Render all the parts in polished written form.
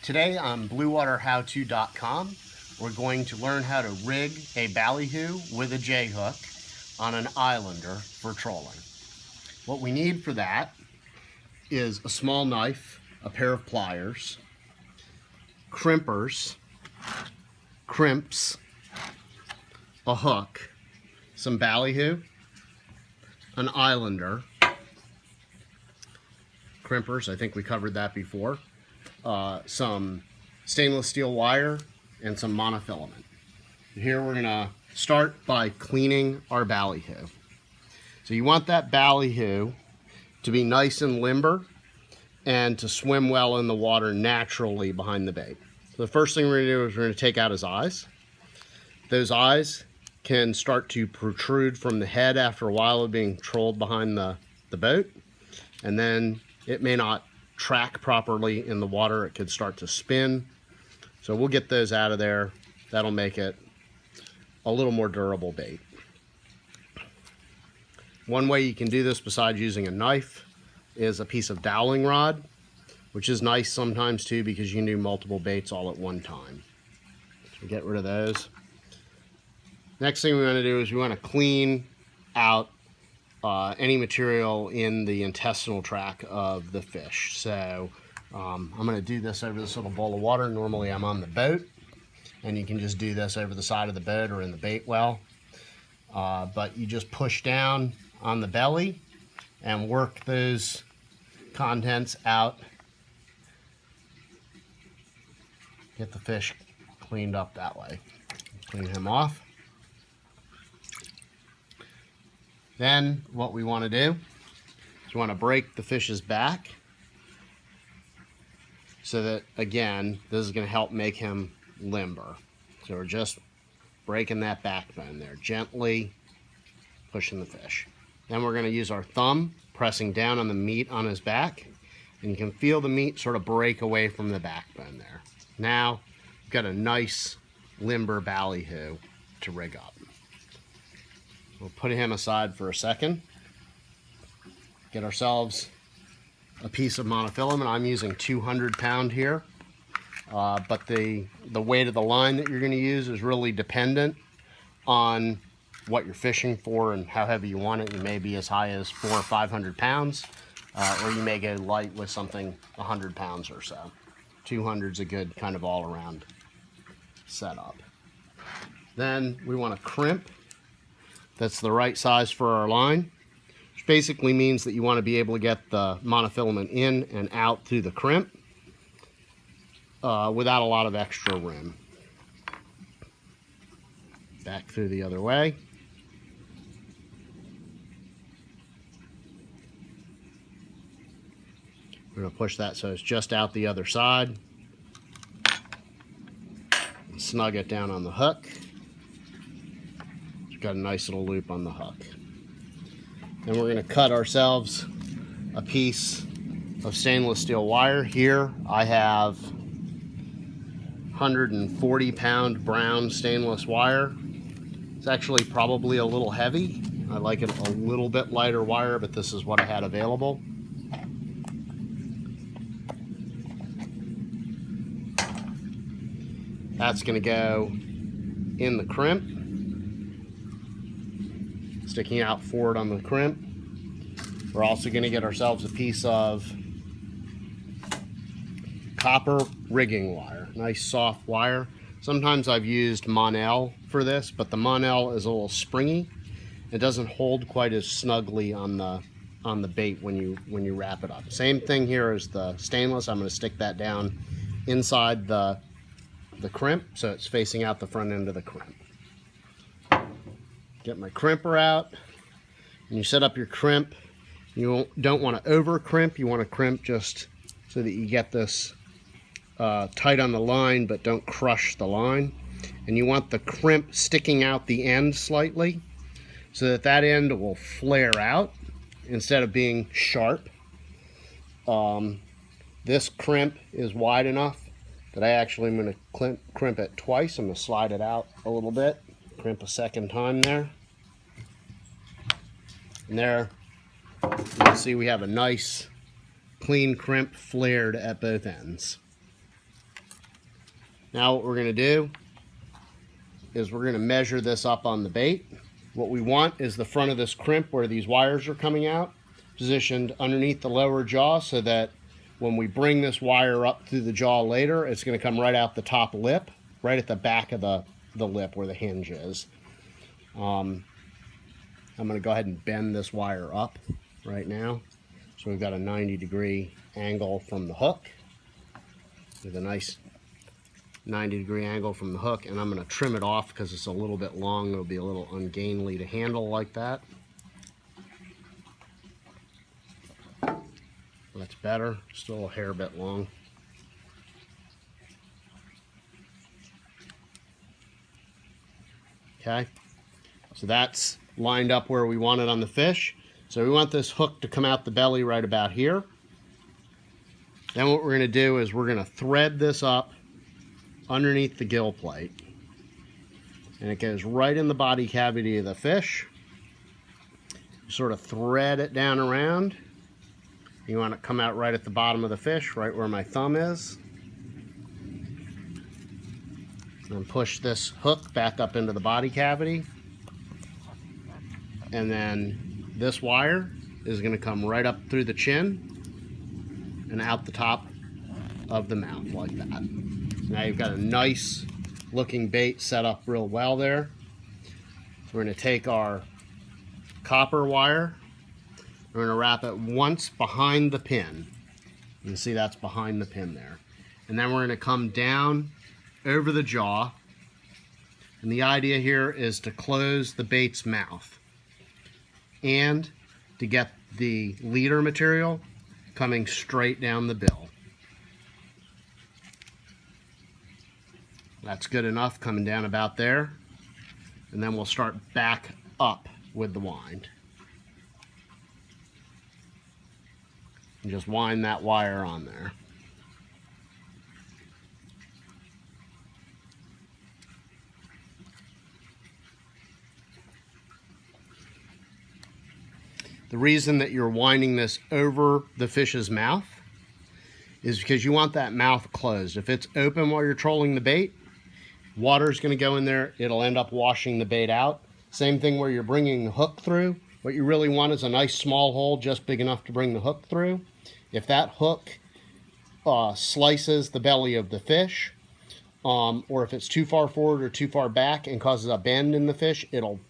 Today on BlueWaterHowTo.com, we're going to learn how to rig a Ballyhoo with a JHook on an Ilander for trolling. What we need for that is a small knife, a pair of pliers, crimpers, crimps, a hook, some Ballyhoo, an Ilander, crimpers, I think we covered that before, some stainless steel wire, and some monofilament. Here we're gonna start by cleaning our Ballyhoo. So you want that Ballyhoo to be nice and limber and to swim well in the water naturally behind the bait. So the first thing we're gonna do is we're gonna take out his eyes. Those eyes can start to protrude from the head after a while of being trolled behind the boat, and then it may not track properly in the water. It could start to spin. So we'll get those out of there. That'll make it a little more durable bait. One way you can do this besides using a knife is a piece of doweling rod, which is nice sometimes too because you can do multiple baits all at one time. So get rid of those. Next thing we want to do is we want to clean out any material in the intestinal tract of the fish. So I'm going to do this over this little bowl of water. Normally I'm on the boat, and you can just do this over the side of the boat or in the bait well. But you just push down on the belly and work those contents out. Get the fish cleaned up that way. Clean him off. Then what we want to do is we want to break the fish's back so that, again, this is going to help make him limber. So we're just breaking that backbone there, gently pushing the fish. Then we're going to use our thumb, pressing down on the meat on his back, and you can feel the meat sort of break away from the backbone there. Now we've got a nice limber Ballyhoo to rig up. We'll put him aside for a second. Get ourselves a piece of monofilament. I'm using 200 pound here, but the weight of the line that you're going to use is really dependent on what you're fishing for and how heavy you want it. You may be as high as 400 or 500 pounds, or you may go light with something 100 pounds or so. 200 is a good kind of all-around setup. Then we want to crimp. That's the right size for our line, which basically means that you want to be able to get the monofilament in and out through the crimp without a lot of extra room. Back through the other way. We're going to push that so it's just out the other side. And snug it down on the hook. Got a nice little loop on the hook. Then we're going to cut ourselves a piece of stainless steel wire. Here I have 140 pound brown stainless wire. It's actually probably a little heavy. I like it a little bit lighter wire, but this is what I had available. That's going to go in the crimp, sticking out forward on the crimp. We're also going to get ourselves a piece of copper rigging wire, nice soft wire. Sometimes I've used Monel for this, but the Monel is a little springy. It doesn't hold quite as snugly on the bait when you wrap it up. Same thing here as the stainless. I'm going to stick that down inside the crimp so it's facing out the front end of the crimp. Get my crimper out. When you set up your crimp, you don't want to over crimp. You want to crimp just so that you get this tight on the line, but don't crush the line. And you want the crimp sticking out the end slightly so that end will flare out instead of being sharp. This crimp is wide enough that I actually am going to crimp it twice. I'm going to slide it out a little bit. Crimp a second time there. And there, you can see we have a nice clean crimp flared at both ends. Now what we're going to do is we're going to measure this up on the bait. What we want is the front of this crimp where these wires are coming out, positioned underneath the lower jaw so that when we bring this wire up through the jaw later, it's going to come right out the top lip, right at the back of the lip where the hinge is. I'm going to go ahead and bend this wire up right now. So we've got a 90-degree angle from the hook with a nice 90-degree angle from the hook, and I'm going to trim it off because it's a little bit long. It'll be a little ungainly to handle like that. That's better. Still a hair bit long. Okay, so that's lined up where we want it on the fish. So we want this hook to come out the belly right about here. Then what we're going to do is we're going to thread this up underneath the gill plate. And it goes right in the body cavity of the fish. You sort of thread it down around. You want it to come out right at the bottom of the fish, right where my thumb is. And push this hook back up into the body cavity. And then this wire is going to come right up through the chin and out the top of the mouth like that. Now you've got a nice looking bait set up real well there. We're going to take our copper wire. We're going to wrap it once behind the pin. You can see that's behind the pin there. And then we're going to come down over the jaw. And the idea here is to close the bait's mouth and to get the leader material coming straight down the bill. That's good enough, coming down about there. And then we'll start back up with the wind. And just wind that wire on there. The reason that you're winding this over the fish's mouth is because you want that mouth closed. If it's open while you're trolling the bait, water's going to go in there. It'll end up washing the bait out. Same thing where you're bringing the hook through. What you really want is a nice small hole just big enough to bring the hook through. If that hook slices the belly of the fish, or if it's too far forward or too far back and causes a bend in the fish, it'll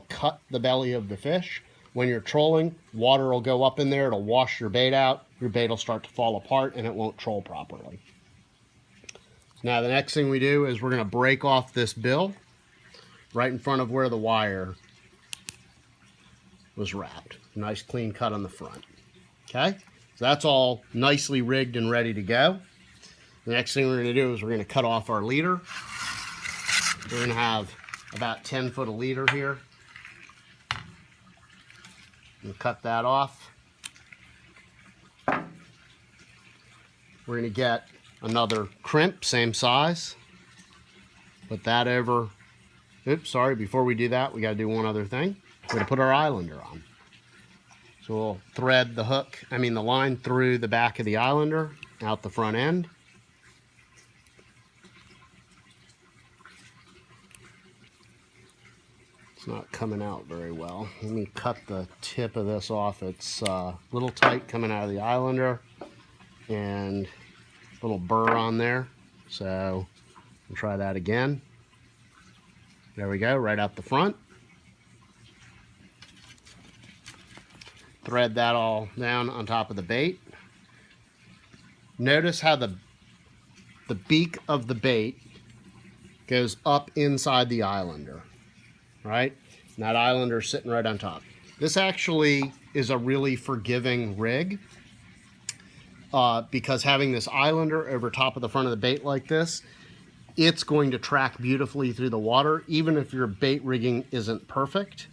cut the belly of the fish. When you're trolling, water will go up in there, it'll wash your bait out, your bait will start to fall apart, and it won't troll properly. Now the next thing we do is we're going to break off this bill right in front of where the wire was wrapped. Nice clean cut on the front. Okay, so that's all nicely rigged and ready to go. The next thing we're going to do is we're going to cut off our leader. We're going to have about 10 foot of leader here. We'll cut that off. We're going to get another crimp, same size. Put that over. Oops, sorry, before we do that, we got to do one other thing. We're going to put our Ilander on. So we'll thread the the line through the back of the Ilander, out the front end. It's not coming out very well. Let me cut the tip of this off. It's a little tight coming out of the Ilander and a little burr on there. So we'll try that again. There we go, right out the front. Thread that all down on top of the bait. Notice how the beak of the bait goes up inside the Ilander. Right? And that Ilander is sitting right on top. This actually is a really forgiving rig because having this Ilander over top of the front of the bait like this, it's going to track beautifully through the water, even if your bait rigging isn't perfect.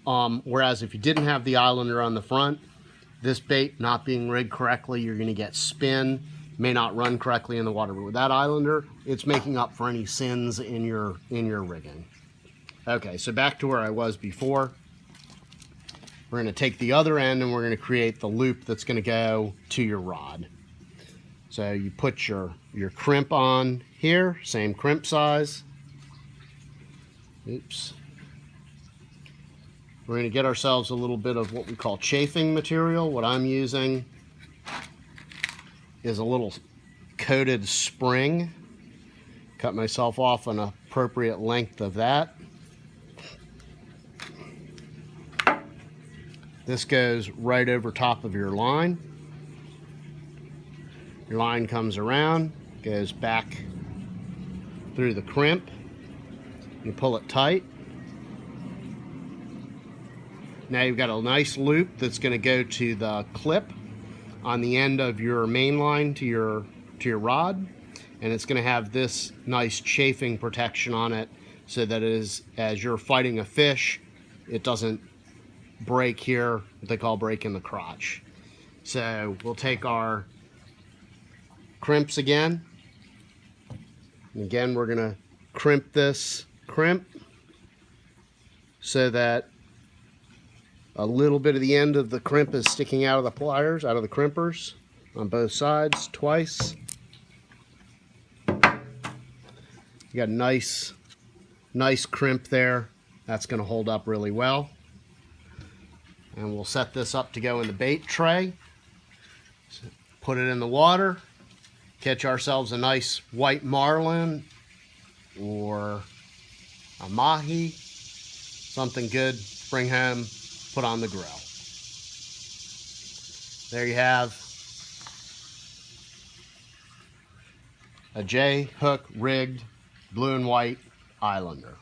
Whereas if you didn't have the Ilander on the front, this bait not being rigged correctly, you're going to get spin, may not run correctly in the water. But with that Ilander, it's making up for any sins in your rigging. Okay, so back to where I was before. We're going to take the other end and we're going to create the loop that's going to go to your rod. So you put your crimp on here, same crimp size. Oops. We're going to get ourselves a little bit of what we call chafing material. What I'm using is a little coated spring. Cut myself off an appropriate length of that. This goes right over top of your line. Your line comes around, goes back through the crimp. You pull it tight. Now you've got a nice loop that's going to go to the clip on the end of your main line to your rod, and it's going to have this nice chafing protection on it so that as you're fighting a fish, it doesn't break here, what they call breaking the crotch. So we'll take our crimps again. And again, we're going to crimp this crimp so that a little bit of the end of the crimp is sticking out of the pliers, out of the crimpers on both sides twice. You got a nice crimp there. That's going to hold up really well. And we'll set this up to go in the bait tray. So put it in the water. Catch ourselves a nice white marlin or a mahi. Something good. Bring home. Put on the grill. There you have a JHook rigged blue and white Ilander.